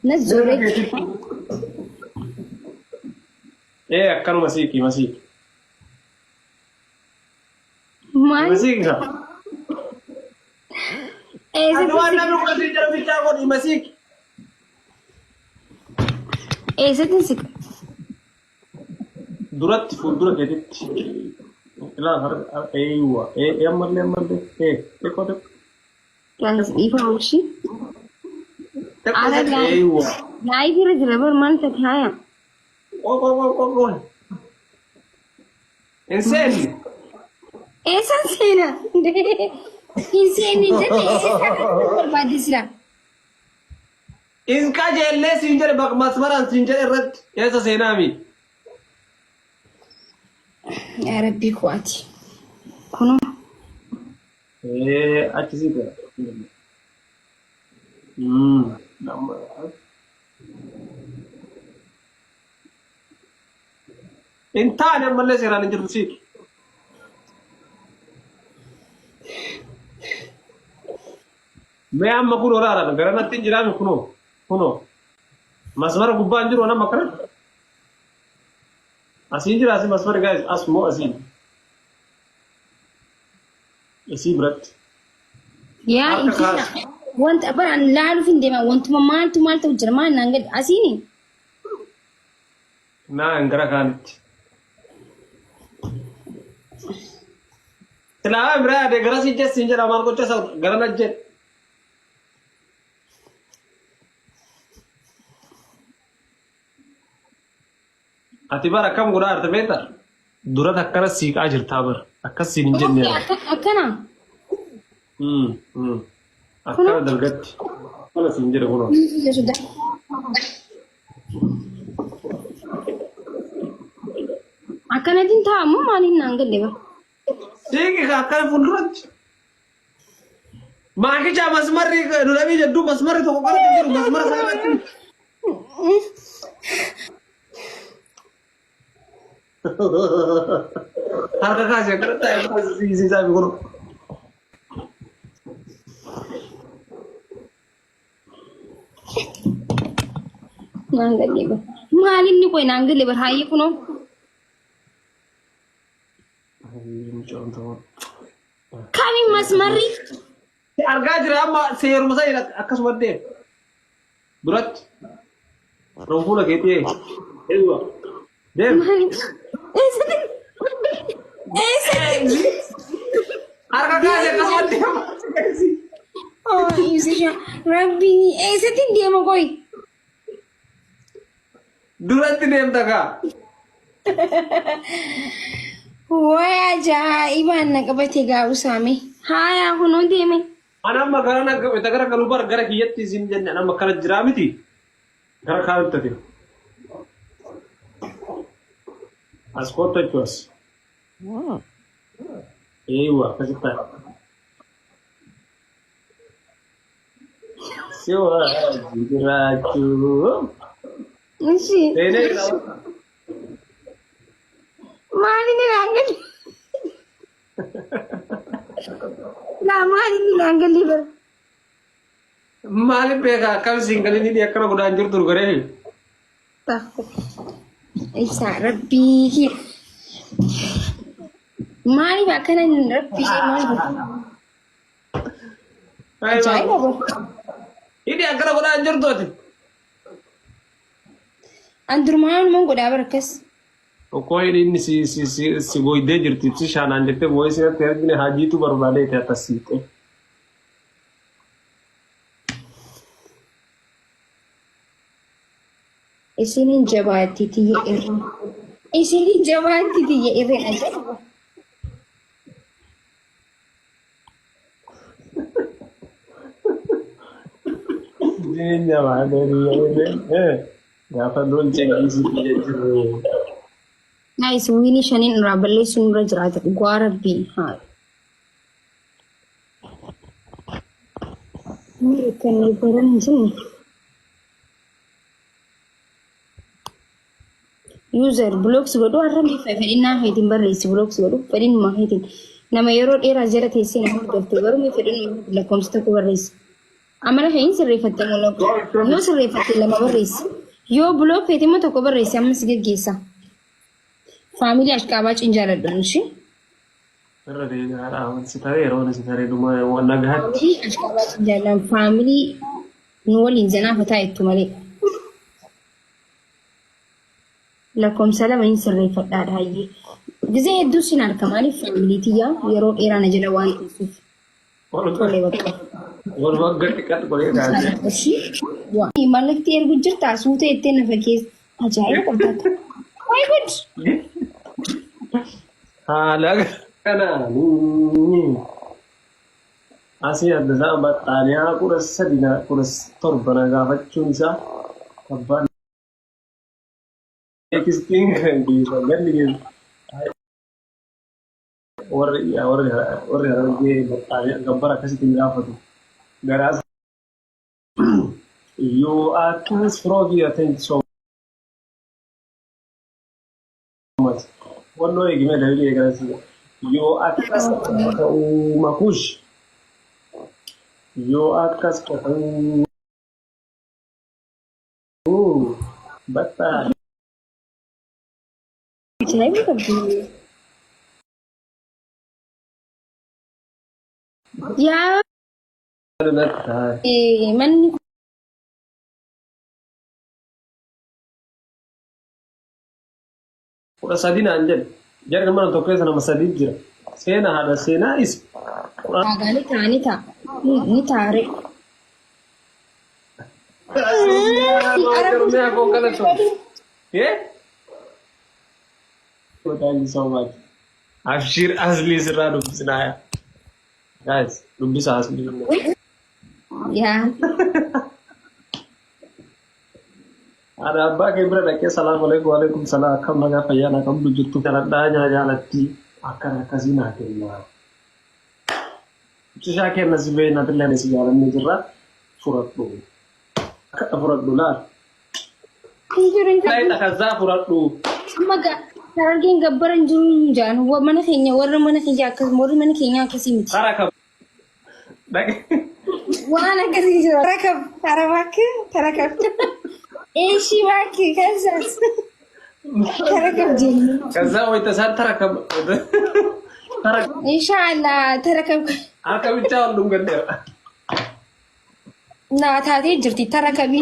نزورك ايه كانوا مسيكي ما مسيكي ايه أنا نقول في جربي تاخذ مسيكي ايه ستنسك درت فودرة كده لا ايوه ايه يا مرلي ايه كده كانت ايفا وشي عرب ايوه لا ايفي رجل بر مالتك هاي او انساني ايه سنسينا انساني جد ايه بعد سلا إن كاجل ليس ينجر بق مسمران سينجر الرد يا سينامي يا ربي كواتي كنو ايه اتسيك انت انا مالي سيران نجر سيك ما عم اقول ورا غرنا تنجرام كنو مسمر غبان جرو انا مكر اسينجر اسي مسمر جايز اسمو اسي برت يا انت وانت عبر عن لا عارف ديما وانت ما انت وجرمان نانجد اسيني نا انغرا كانت تلا امرا de غرا سينجر سينجر امان کو چا غرنا جت اتبار كم غرا ارتبيتا دورت اكر سيك اجر تابر اكر سينجر نير اكنا اكر دلغت ولا سينجر غرا sudah akan adin tamu malin nanggal deba سيك اكر فندرت ما كيجا مسمر دولابي جدو مسمر تو قال مسمر سايت harga kasih kereta yang posisi saya guru nanggal deba malin ni koy nanggal deba hayi kuno kami masmari harga jira amma sayur masai akas wadde berat rompula gitu ya ewa dem harga kasih akas wadde oh iya Rabbi setin dia mau koy durat dem taka waya iman na kabati ga usami haya kuno deme ana magara na tagara kalubar gara kiyatti sinjanna ana makara jiramiti gara khaltati askota chos ewa kasita siwa jiraju nsi tene malin ni nanggal la malin ni nanggal liber mali pega kam single ini dia kena udah anjur tur gore takut isa Rabbi mali makanan Rabbi Ajay ba? Ini agar aku anjur tuh. Andur maan mo goda barakas. Kau ini si boy deh jadi si shanan jadi boy sih terus ini haji tu baru balik ke atas itu. Isinin jawati tiye irin. Isinin jawati tiye irin aja. Ini jawab dari ini. Dapat dulu cek isi pijet. Nice, wini shanin raballe sunra jirata gwara bi ha. Mere kan ni baran jin. User blocks godo arram di fefedina hedin barresi blocks godo fedin ma hedin. Nama yero era jara tesi na hol dofte baru mi fedin la komsta ko barresi. amala hin sirreeffatte mul'atu yoo sirreeffatte lama barreessi yoo block feete immoo tokko barreessi amma si geggeessa faamilii ashqaabaa cinjaaladhan shi irra deegaadha wanti ta'e yeroo wanti ta'e dhuma wanna gahaatti ashqaabaa cinjaaladhan faamilii nu waliin zanaafataa jettu malee lakkoomsa lama hin sirreeffadhaadha hayyee gisee hedduu sin harka maaliif faamilii tiyyaa yeroo dheeraa na jala waan teessuuf tolee bakka walwaggaatti qad godhee taate. Waa mallakti ergu jirta suutee itti nafa keessa ajaa'iba qabdaata. Wayi gud. Haala kanaan asii adda isaa baxxaaniyaa 13 gaafachuun isaa abbaan eegistiin geessa galli geessa. warri harargee baxxaaniyaa gabbara akkasitti gaafatu. Garas you are too strong here, thank you so much. One no give me the video you are makush you are but yeah man udah sadina anjir jangan mana tokyo sana masadi jira sena ada sena is agani ta ni tare arabnya aku kena so yeah thank you so much Afshir asli seradu bisnaya guys lebih asli ya ada abba ke berada ke assalamualaikum waalaikumsalam kam naga fayana kam dujuttu taladanya jalatti akara kazina kenna tishake nasibe na tilla si jalan ni jirra furaddu la kai ta kaza furaddu maga tarangin gabbaran juru jan wa mana kenya warra mana kenya kas mor mana kenya kasim tarakab وانا كثير ركب ترى تركب ايش باكي كذا تركب جني كذا ويتسال تركب ان شاء الله تركب اركب ان شاء الله نقدر لا تاتي جرتي تركبي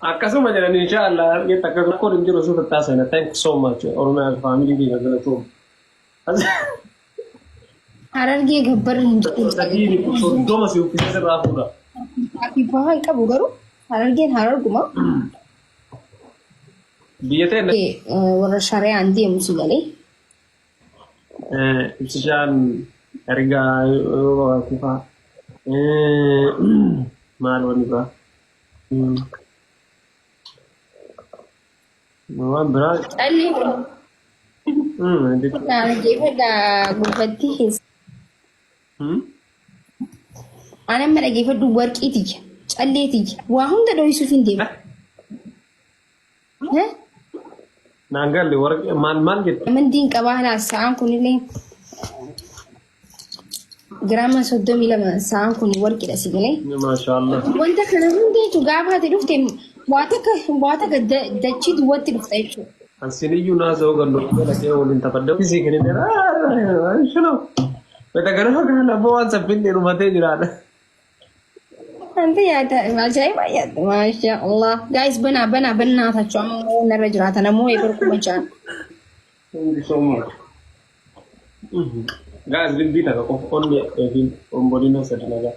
akasu majalan ان شاء الله يتكلم كل جرو سوف تاسنا thank you so much और मैं फैमिली की नजर तो hararge gabbar tadi do masih officer rafuda api bahai ka bugaru hararge harar kuma dia teh warra syariah anti musulale ibtijan harga kifa malu ni ba Mawar berat. Ali. Nah, jadi dah gubati his. أنا مرة جيفة دوبار كيتي قليتي وهم ده دوي سوفين ديم ها نانجل لي ورق مان جت من دين كباهنا ساعة كوني لين جرام سودو ميلا ساعة كوني ورق كده سيجلي ما شاء الله وانت خلنا دي تجابها تلوفتي واتك دتشي دوات تلوفتي السنة يونازو قالوا لك ولين تبدأ في سيكني ده شنو بتكلم كان أبوان سبين رماتين جرانا أنت يا ما شاء الله guys بنا تجمع نرجع مو يبركوا مجان thank you so much guys lebih tak on dia body no set naga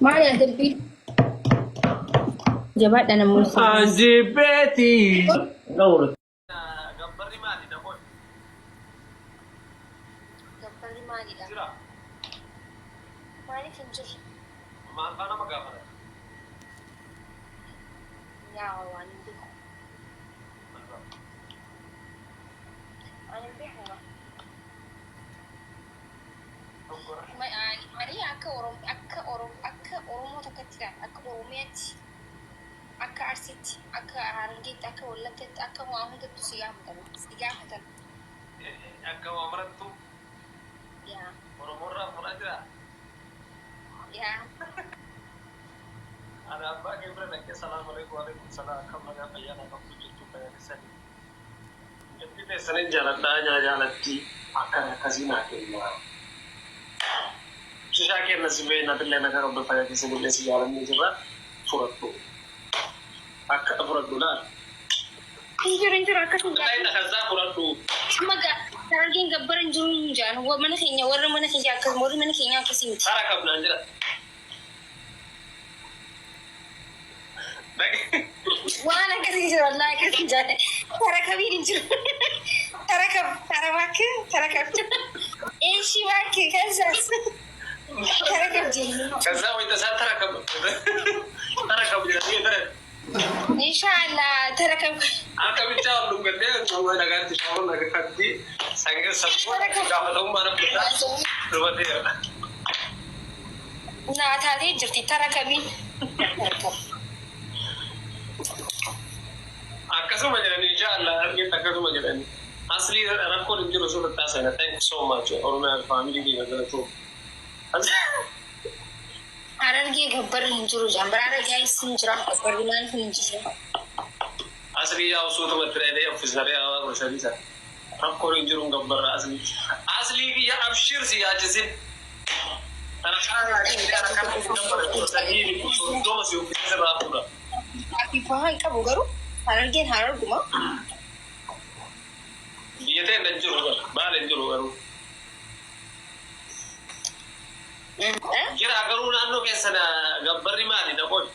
mana lebih jabat dan musuh Anjibeti nomor gambar 5 di dapur gambar 5 di dapur mari finjur mana nama gambar ya wan di ani bihu mari aka orom takatira aka oromiyati akka arsitti akka harargeetti akka wallaggeetti akka waa hundatti si gaafatan. Akka waa marattu. Yaa. Oromoorraa fuudhaa jira. Yaa. Ada abbaa kee bira dhaqee salaamu alaikum waalaikum salaam akkam nagaa fayyaa naa qabdu jettu fayyadisanii. Jetti teessanii jaaladhaa jaalatti akkasii naa kenna. Shishaa kenna si beeyna illee nagaa qabdu fayyadisanii illee si jaalannee jirra furadhu. Akka furadhu laal. Injuru akkasii jaallatu. Laayina kasaa furadhu. Maga targeen gabbaran jiru jaan mana keenya warra mana keenya akkas warri mana keenya akkasii miti. Sara kabnaan jira. Waan akkasii jiru wallahi akkasii jaale. Tarakabiin jiru. Tarakab. Eeshi wakke kasaas. Tarakab jennu. Kasaa wayita isaa tarakab. Tarakab jedhamee ture. Inshallah tarakab. Akka bichaa wal dhungadhee uumaa nagaatti shaawwan nagaatti sangaa sabboo gaafatamummaa nabbiidhaa dubateera. Naa taatee jirti tarakabiin. Akkasuma jedhanii inshallah argeet akkasuma jedhanii. Asli rakkoon hin jiru suuraa taasisa. Thank you so much. Oromiyaa family keenya galatu. Harargee gabbarri hin jiru jaan baraara gaayisiin jira gabbarri maaliif hin jiru. Asli yaa usuutuma tiraalee ofiisaree hawaa gorsadiisa. Rakkoon hin jiru gabbarra asli. Asli kiyya abshir si yaachisin. Fahaan qabu garuu harargeen hararguma. Biyya ta'e hin jiru baala hin jiru garuu. Jira garuu naannoo keessana gabbarri maali dhaqoon?